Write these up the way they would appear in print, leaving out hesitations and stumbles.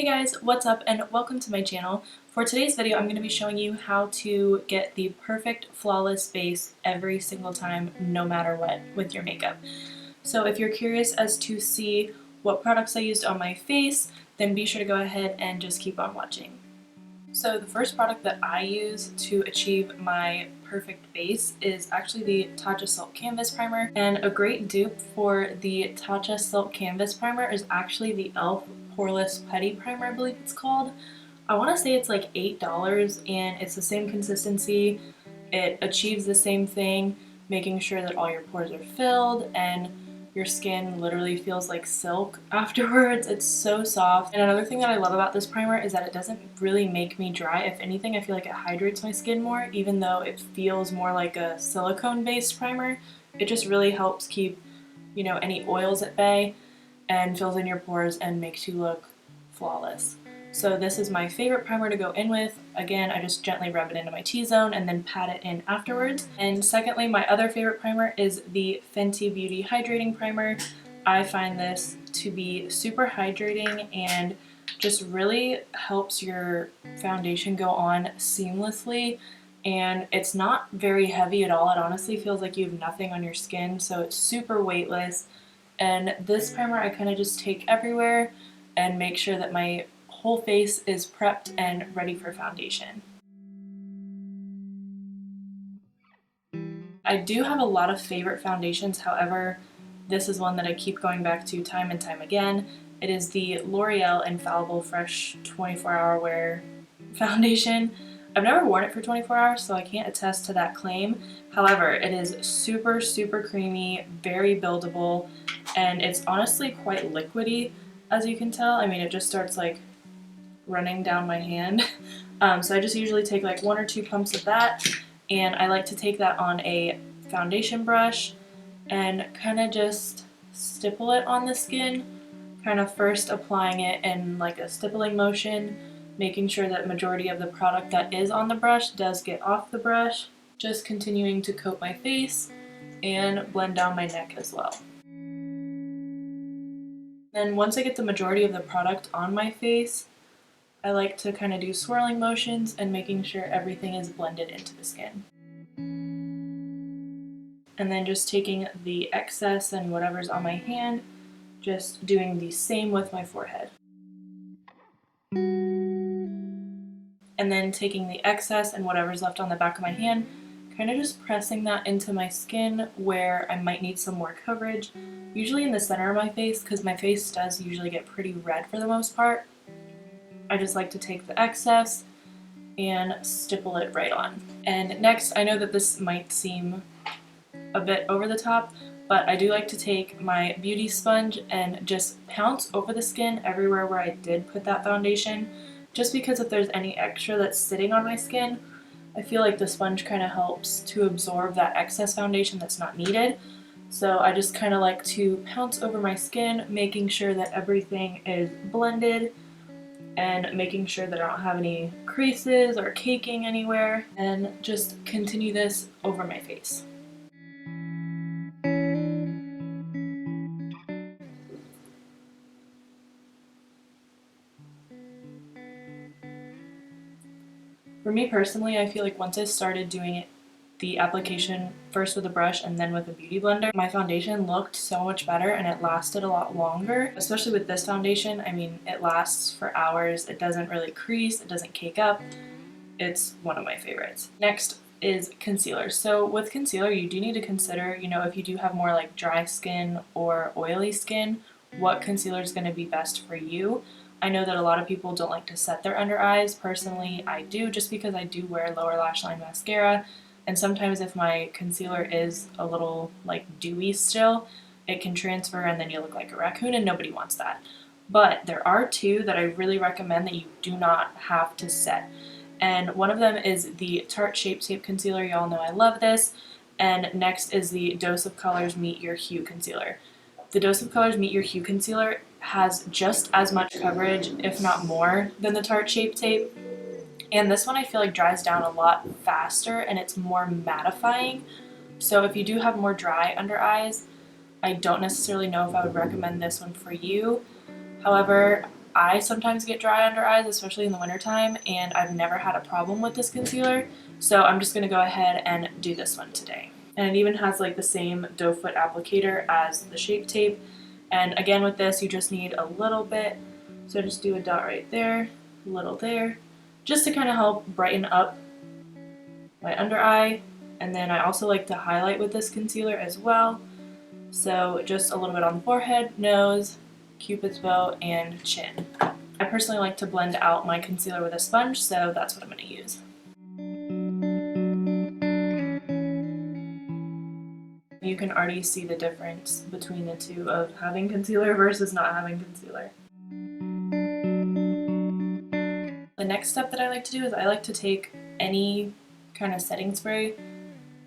guys, what's up and welcome to my channel. For today's video I'm going to be showing you how to get the perfect flawless base every single time no matter what with your makeup. So if you're curious as to see what products I used on my face, then be sure to go ahead and just keep on watching. So the first product that I use to achieve my perfect base is actually the Tatcha Silk Canvas Primer, and a great dupe for the Tatcha Silk Canvas Primer is actually the e.l.f. Poreless Putty Primer, I believe it's called. I want to say it's like $8 and it's the same consistency. It achieves the same thing, making sure that all your pores are filled and your skin literally feels like silk afterwards. It's so soft. And another thing that I love about this primer is that it doesn't really make me dry. If anything, I feel like it hydrates my skin more, even though it feels more like a silicone-based primer. It just really helps keep, any oils at bay and fills in your pores and makes you look flawless. So this is my favorite primer to go in with. Again, I just gently rub it into my T-zone and then pat it in afterwards. And secondly, my other favorite primer is the Fenty Beauty Hydrating Primer. I find this to be super hydrating and just really helps your foundation go on seamlessly. And it's not very heavy at all. It honestly feels like you have nothing on your skin, so it's super weightless. And this primer I kind of just take everywhere and make sure that my whole face is prepped and ready for foundation. I do have a lot of favorite foundations, however, this is one that I keep going back to time and time again. It is the L'Oreal Infallible Fresh 24-Hour Wear Foundation. I've never worn it for 24 hours, so I can't attest to that claim. However, it is super, super creamy, very buildable, and it's honestly quite liquidy, as you can tell. I mean, it just starts like running down my hand. So I just usually take like 1 or 2 pumps of that, and I like to take that on a foundation brush and kind of just stipple it on the skin, kind of first applying it in like a stippling motion, making sure that majority of the product that is on the brush does get off the brush, just continuing to coat my face and blend down my neck as well. Then once I get the majority of the product on my face, I like to kind of do swirling motions and making sure everything is blended into the skin. And then just taking the excess and whatever's on my hand, just doing the same with my forehead. And then taking the excess and whatever's left on the back of my hand, kind of just pressing that into my skin where I might need some more coverage, usually in the center of my face, because my face does usually get pretty red for the most part. I just like to take the excess and stipple it right on. And next, I know that this might seem a bit over the top, but I do like to take my beauty sponge and just pounce over the skin everywhere where I did put that foundation, just because if there's any extra that's sitting on my skin, I feel like the sponge kind of helps to absorb that excess foundation that's not needed. So I just kind of like to pounce over my skin, making sure that everything is blended and making sure that I don't have any creases or caking anywhere, and just continue this over my face. For me personally, I feel like once I started doing the application first with a brush and then with a beauty blender, my foundation looked so much better and it lasted a lot longer. Especially with this foundation, I mean, it lasts for hours, it doesn't really crease, it doesn't cake up. It's one of my favorites. Next is concealer. So with concealer, you do need to consider, if you do have more like dry skin or oily skin, what concealer is going to be best for you. I know that a lot of people don't like to set their under eyes. Personally, I do, just because I do wear lower lash line mascara, and sometimes if my concealer is a little like dewy still, it can transfer and then you look like a raccoon, and nobody wants that. But there are 2 that I really recommend that you do not have to set. And one of them is the Tarte Shape Tape Concealer. Y'all know I love this. And next is the Dose of Colors Meet Your Hue Concealer. The Dose of Colors Meet Your Hue Concealer has just as much coverage, if not more, than the Tarte Shape Tape. And this one I feel like dries down a lot faster and it's more mattifying. So if you do have more dry under eyes, I don't necessarily know if I would recommend this one for you. However, I sometimes get dry under eyes, especially in the wintertime, and I've never had a problem with this concealer, so I'm just going to go ahead and do this one today. And it even has like the same doe foot applicator as the Shape Tape, and again with this you just need a little bit, so just do a dot right there, a little there, just to kind of help brighten up my under eye. And then I also like to highlight with this concealer as well, so just a little bit on the forehead, nose, Cupid's bow, and chin. I personally like to blend out my concealer with a sponge, so that's what I'm going to use. You can already see the difference between the two of having concealer versus not having concealer. The next step that I like to do is I like to take any kind of setting spray.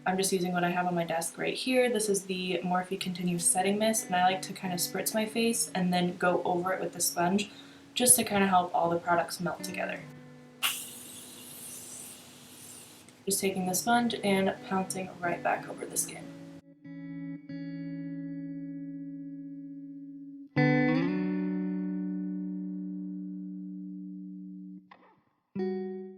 I'm just using what I have on my desk right here. This is the Morphe Continuous Setting Mist, and I like to kind of spritz my face and then go over it with the sponge just to kind of help all the products melt together. Just taking the sponge and pouncing right back over the skin.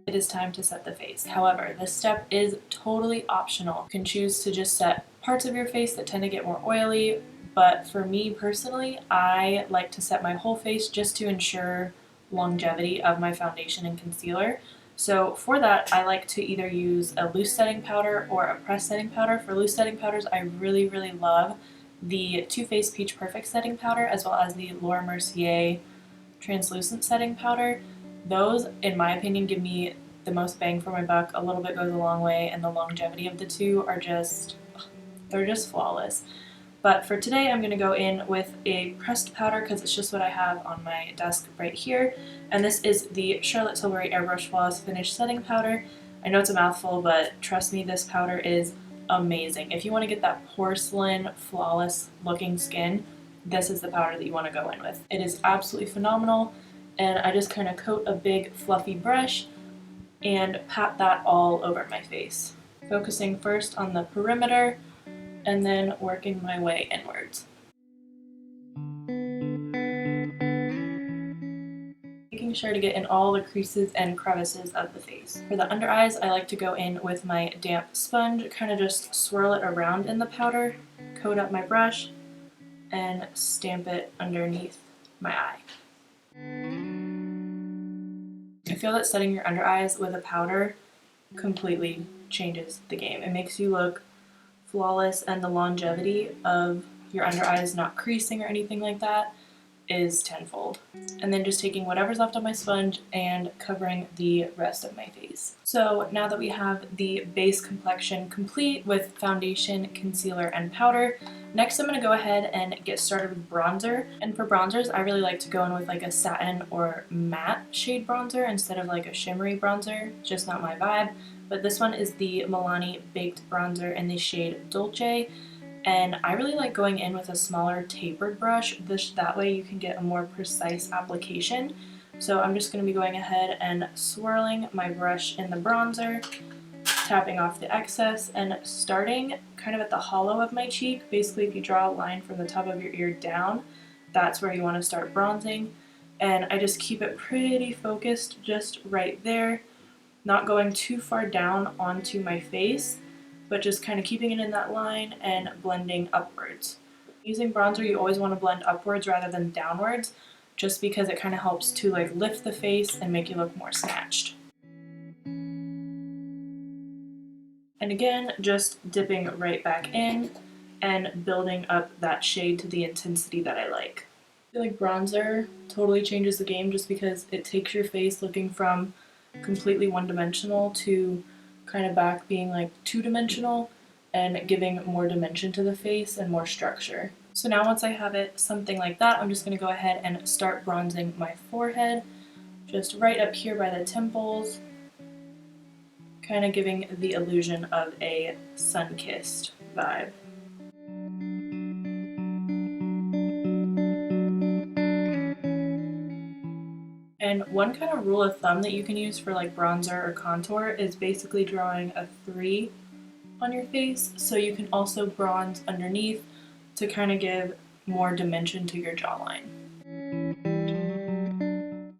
It is time to set the face. However, this step is totally optional. You can choose to just set parts of your face that tend to get more oily, but for me personally, I like to set my whole face just to ensure longevity of my foundation and concealer. So for that, I like to either use a loose setting powder or a pressed setting powder. For loose setting powders, I really love the Too Faced Peach Perfect setting powder, as well as the Laura Mercier translucent setting powder. Those, in my opinion, give me the most bang for my buck. A little bit goes a long way, and the longevity of the two are they're just flawless. But for today, I'm going to go in with a pressed powder because it's just what I have on my desk right here. And this is the Charlotte Tilbury Airbrush Flawless Finish Setting Powder. I know it's a mouthful, but trust me, this powder is amazing. If you want to get that porcelain, flawless looking skin, this is the powder that you want to go in with. It is absolutely phenomenal, and I just kind of coat a big fluffy brush and pat that all over my face, focusing first on the perimeter and then working my way inwards. Making sure to get in all the creases and crevices of the face. For the under eyes, I like to go in with my damp sponge, kind of just swirl it around in the powder, coat up my brush, and stamp it underneath my eye. I feel that setting your under eyes with a powder completely changes the game. It makes you look flawless, and the longevity of your under eyes not creasing or anything like that is tenfold. And then just taking whatever's left on my sponge and covering the rest of my face. So now that we have the base complexion complete with foundation, concealer, and powder, next I'm going to go ahead and get started with bronzer. And for bronzers, I really like to go in with like a satin or matte shade bronzer instead of like a shimmery bronzer, just not my vibe. But this one is the Milani Baked Bronzer in the shade Dolce. And I really like going in with a smaller tapered brush. That way you can get a more precise application. So I'm just going to be going ahead and swirling my brush in the bronzer, tapping off the excess, and starting kind of at the hollow of my cheek. Basically, if you draw a line from the top of your ear down, that's where you want to start bronzing. And I just keep it pretty focused just right there, not going too far down onto my face, but just kind of keeping it in that line and blending upwards. Using bronzer, you always want to blend upwards rather than downwards, just because it kind of helps to like lift the face and make you look more snatched. And again, just dipping right back in and building up that shade to the intensity that I like. I feel like bronzer totally changes the game just because it takes your face looking from completely one-dimensional to kind of back being like two-dimensional and giving more dimension to the face and more structure. So now once I have it something like that, I'm just going to go ahead and start bronzing my forehead, just right up here by the temples, kind of giving the illusion of a sun-kissed vibe. And one kind of rule of thumb that you can use for like bronzer or contour is basically drawing a 3 on your face, so you can also bronze underneath to kind of give more dimension to your jawline.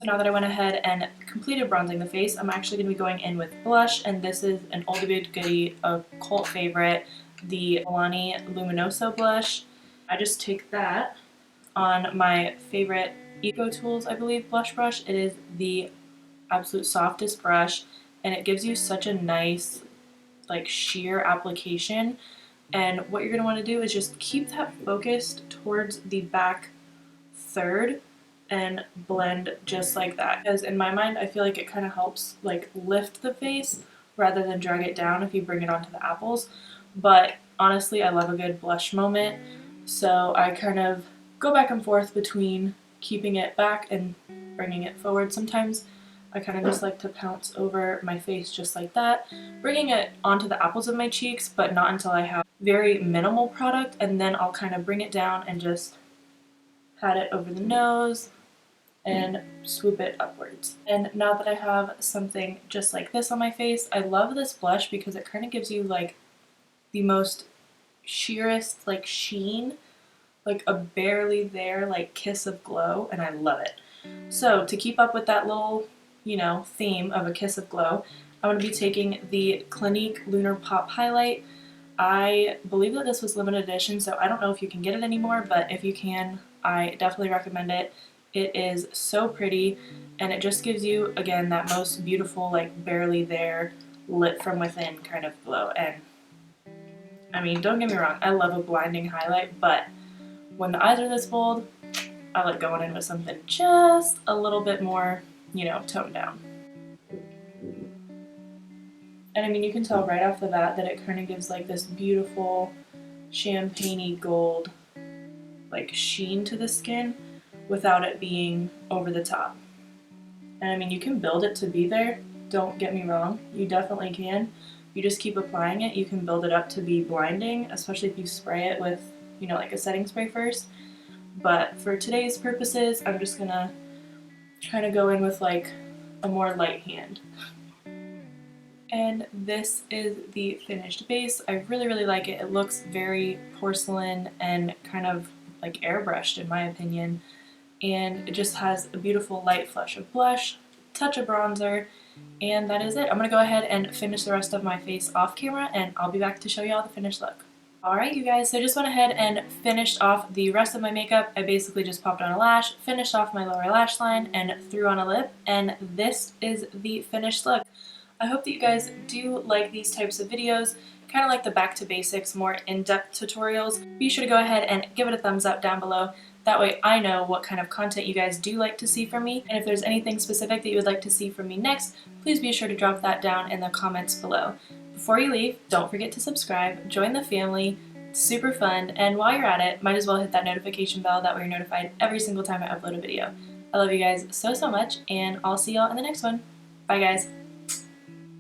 Now that I went ahead and completed bronzing the face, I'm actually going to be going in with blush, and this is an oldie but goodie, a cult favorite, the Milani Luminoso blush. I just take that on my favorite Eco Tools, I believe, blush brush. It is the absolute softest brush, and it gives you such a nice, like, sheer application. And what you're going to want to do is just keep that focused towards the back third and blend just like that. Because in my mind, I feel like it kind of helps like lift the face rather than drag it down if you bring it onto the apples. But honestly, I love a good blush moment, so I kind of go back and forth between keeping it back and bringing it forward. Sometimes I kind of just like to pounce over my face just like that, bringing it onto the apples of my cheeks, but not until I have very minimal product, and then I'll kind of bring it down and just pat it over the nose and swoop it upwards. And now that I have something just like this on my face, I love this blush because it kind of gives you like the most sheerest like sheen, like a barely there like kiss of glow, and I love it. So to keep up with that little, you know, theme of a kiss of glow, I'm going to be taking the Clinique Lunar Pop Highlight. I believe that this was limited edition, so I don't know if you can get it anymore, but if you can, I definitely recommend it. It is so pretty, and it just gives you, again, that most beautiful, like, barely there, lit from within kind of glow. And, I mean, don't get me wrong, I love a blinding highlight, but when the eyes are this bold, I like going in with something just a little bit more, you know, toned down. And I mean, you can tell right off the bat that it kind of gives like this beautiful champagne-y gold like sheen to the skin without it being over the top. And I mean, you can build it to be there, don't get me wrong, you definitely can. You just keep applying it, you can build it up to be blinding, especially if you spray it with, you know, like a setting spray first. But for today's purposes, I'm just gonna kind of go in with like a more light hand. And this is the finished base. I really, really like it. It looks very porcelain and kind of like airbrushed in my opinion. And it just has a beautiful light flush of blush, touch of bronzer, and that is it. I'm going to go ahead and finish the rest of my face off camera, and I'll be back to show you all the finished look. Alright you guys, so I just went ahead and finished off the rest of my makeup. I basically just popped on a lash, finished off my lower lash line, and threw on a lip, and this is the finished look. I hope that you guys do like these types of videos, kind of like the back to basics, more in-depth tutorials. Be sure to go ahead and give it a thumbs up down below. That way I know what kind of content you guys do like to see from me, and if there's anything specific that you would like to see from me next, please be sure to drop that down in the comments below. Before you leave, don't forget to subscribe, join the family, it's super fun, and while you're at it, might as well hit that notification bell, that way you're notified every single time I upload a video. I love you guys so, so much, and I'll see y'all in the next one. Bye guys!